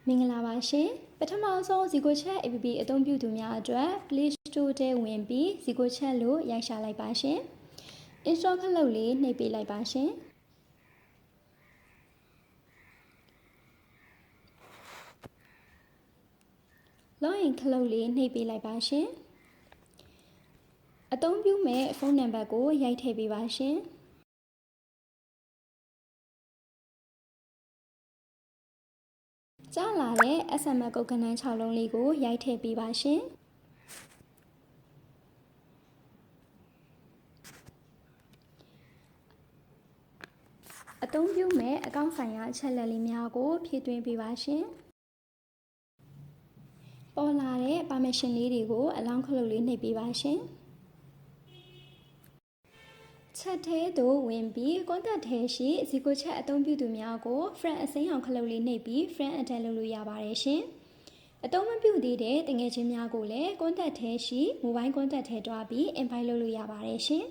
မင်္ဂလာပါရှင်ပထမဆုံး Zico Chat app အသုံးပြုသူများအတွက် Play Store ထဲဝင်ပြီး Zico Chat လို့ရိုက်ရှာလိုက်ပါရှင် Install ခလုပ်လေးနှိပ်ပေးလိုက်ပါရှင် Login ခလုပ်လေးနှိပ်ပေးလိုက်ပါရှင်အသုံးပြုမဲ့ဖုန်းနံပါတ်ကိုရိုက်ထည့်ပေးပါရှင်ကြားလာတဲ့ SMS ကုတ်ကနန်း6လုံးလေးကိုရိုက်ထည့်ပေးပါရှင်အသုံးပြုမဲ့အကောင့်ဆိုင်ရာအချက်အလက်လေးများကိုဖြည့်သွင်းပေးပါရှင်ပေါ်လာတဲ့ permission လေးတွေကိုအလောင်းခလုတ်လေးနှိပ်ပေးပါရှင်ချက်ထဲသို့ဝင်ပြီး contact ထဲရှိ Zico Chat အသုံးပြုသူများကို friend အစိမ်းအောင်ခလုတ်လေးနှိပ်ပြီး friend add လုပ်လို့ရပါတယ်ရှင်အသုံးမပြုသေးတဲ့တငယ်ချင်းများကိုလည်း contact ထဲရှိ mobile contact ထဲတွားပြီး invite လုပ်လို့ရပါတယ်ရှင်